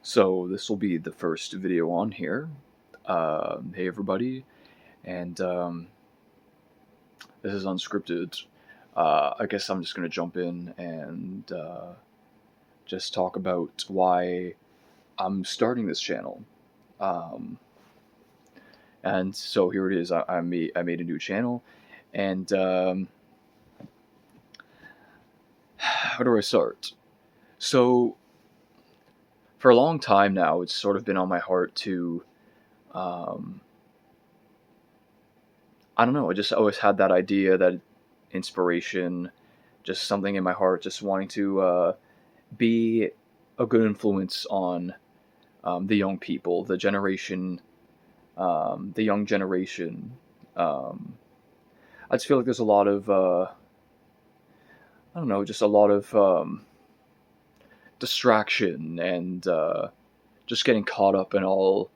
So this will be the first video on here. Hey everybody, and this is unscripted. I guess I'm just gonna jump in and just talk about why I'm starting this channel. Um, and so here it is. I made a new channel, and how do I start? So for a long time now, it's sort of been on my heart to. Um, I don't know. I just always had that idea, that inspiration, just something in my heart, just wanting to be a good influence on the young people, the young generation. Um, I just feel like there's a lot of, I don't know, just a lot of distraction and just getting caught up in all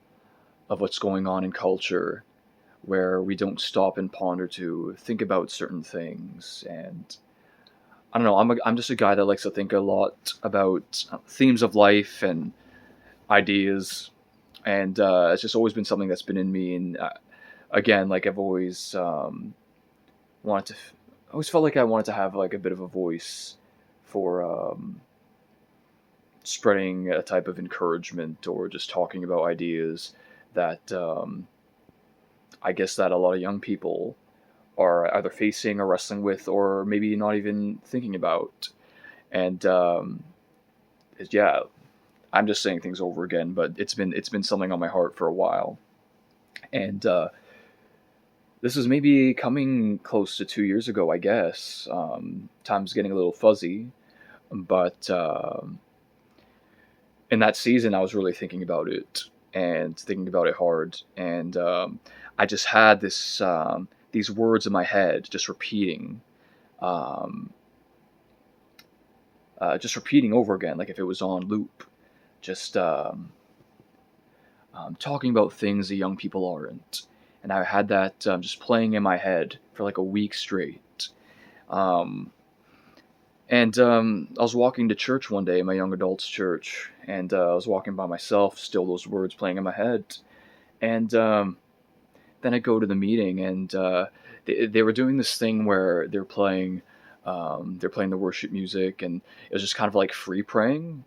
of what's going on in culture, where we don't stop and ponder to think about certain things. And I don't know, I'm just a guy that likes to think a lot about themes of life and ideas, and it's just always been something that's been in me. And again, like I've always wanted to, I always felt like I wanted to have like a bit of a voice for spreading a type of encouragement or just talking about ideas that I guess that a lot of young people are either facing or wrestling with, or maybe not even thinking about. And yeah, I'm just saying things over again, but it's been something on my heart for a while. And this is maybe coming close to 2 years ago, I guess. Time's getting a little fuzzy, but in that season, I was really thinking about it and thinking about it hard. And I just had these words in my head, um, just repeating over again, like if it was on loop, just talking about things that young people aren't. And I had that just playing in my head for like a week straight. Um, and I was walking to church one day, my young adults church, and I was walking by myself, still those words playing in my head. And then I go to the meeting, and they were doing this thing where they're playing the worship music, and it was just kind of like free praying.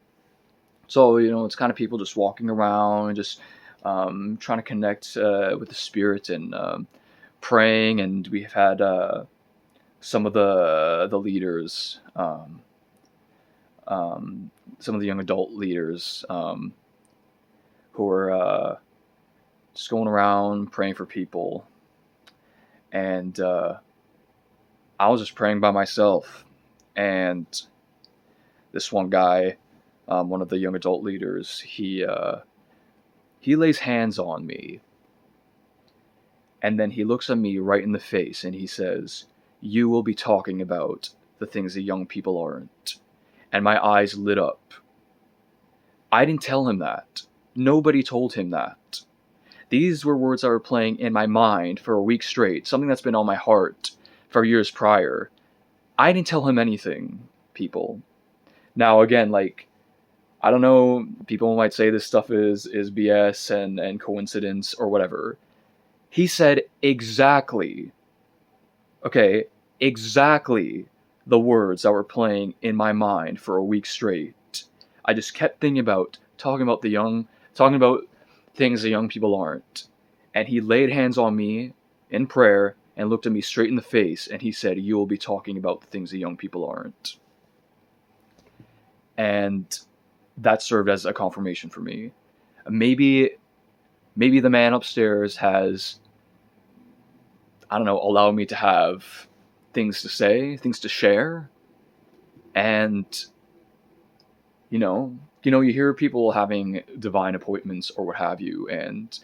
So it's kind of people just walking around, just trying to connect with the spirit and praying. And we've had some of the leaders, some of the young adult leaders, who are just going around praying for people. And I was just praying by myself. And this one guy, one of the young adult leaders, he lays hands on me, and then he looks at me right in the face and he says, "You will be talking about the things that young people aren't." And my eyes lit up. I didn't tell him that. Nobody told him that. These were words that were playing in my mind for a week straight, something that's been on my heart for years prior. I didn't tell him anything, people. Now, again, like, I don't know, people might say this stuff is BS and coincidence or whatever. He said exactly, okay, exactly the words that were playing in my mind for a week straight. I just kept thinking about talking about things that young people aren't. And he laid hands on me in prayer and looked at me straight in the face, and he said, "You will be talking about the things that young people aren't." And that served as a confirmation for me. Maybe the man upstairs has, I don't know, allowed me to have things to say, things to share. And you hear people having divine appointments or what have you, and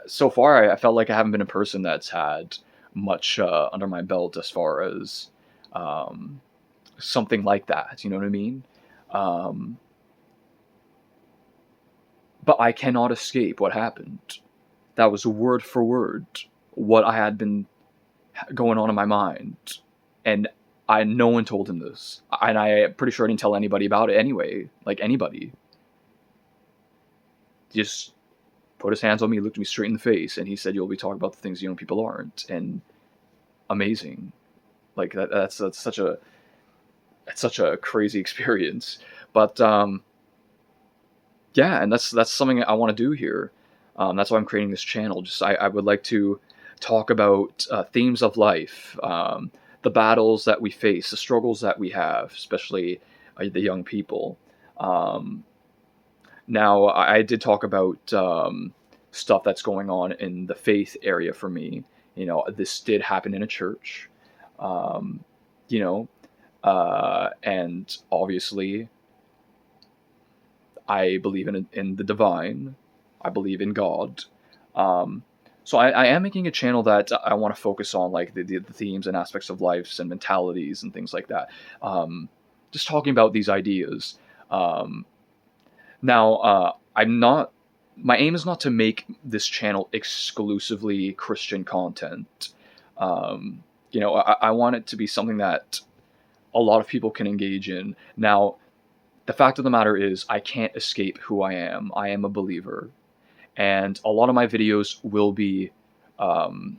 so far I felt like I haven't been a person that's had much under my belt as far as um, something like that. You know what I mean? Um, but I cannot escape what happened. That was word for word what I had been going on in my mind, and no one told him this, and I'm pretty sure I didn't tell anybody about it anyway, like anybody. just put his hands on me, looked me straight in the face, and he said, "You'll be talking about the things young people aren't." And amazing, like that's such a crazy experience. But yeah, and that's something I want to do here. That's why I'm creating this channel. Just I would like to talk about themes of life, the battles that we face, the struggles that we have, especially the young people. Um, Now, I did talk about stuff that's going on in the faith area for me. This did happen in a church. Um, you know, and obviously, I believe in the divine. I believe in God. Um, so I am making a channel that I want to focus on, like the themes and aspects of lives and mentalities and things like that. Um, just talking about these ideas. Um, Now, I'm not. My aim is not to make this channel exclusively Christian content. Um, I want it to be something that a lot of people can engage in. Now, the fact of the matter is, I can't escape who I am. I am a believer, and a lot of my videos um,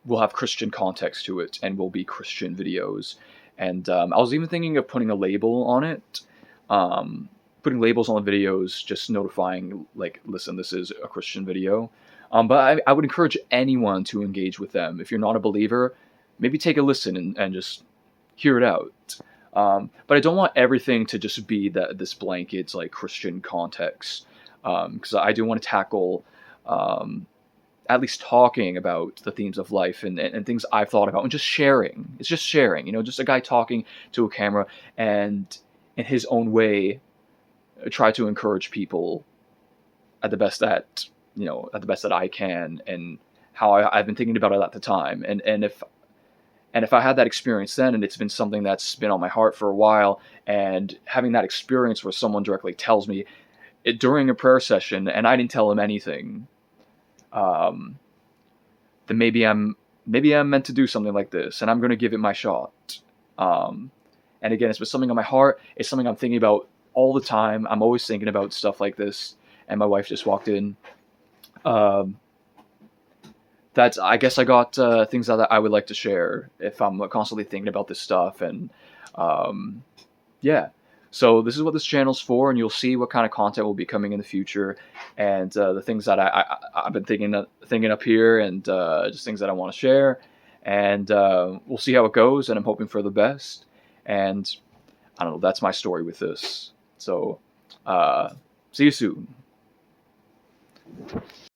will have Christian context to it, and will be Christian videos. And I was even thinking of putting a label on it. Um, Putting labels on the videos, just notifying, like, listen, this is a Christian video. But I would encourage anyone to engage with them. If you're not a believer, maybe take a listen and just hear it out. But I don't want everything to just be this blanket, like, Christian context. Because I do want to tackle, um, at least talking about the themes of life and things I've thought about, and just sharing. It's just sharing, just a guy talking to a camera, and in his own way, try to encourage people at the best at the best that I can, and how I've been thinking about it at the time. And if I had that experience then, and it's been something that's been on my heart for a while, and having that experience where someone directly tells me it during a prayer session, and I didn't tell him anything, um, then maybe I'm meant to do something like this, and I'm going to give it my shot. Um, and again, it's been something on my heart. It's something I'm thinking about all the time. I'm always thinking about stuff like this. And my wife just walked in. Um, I guess I got things that I would like to share if I'm constantly thinking about this stuff. And um, yeah, so this is what this channel's for, and you'll see what kind of content will be coming in the future, and the things that I've been thinking up here, and just things that I want to share. And we'll see how it goes, and I'm hoping for the best. And I don't know, that's my story with this. So, see you soon.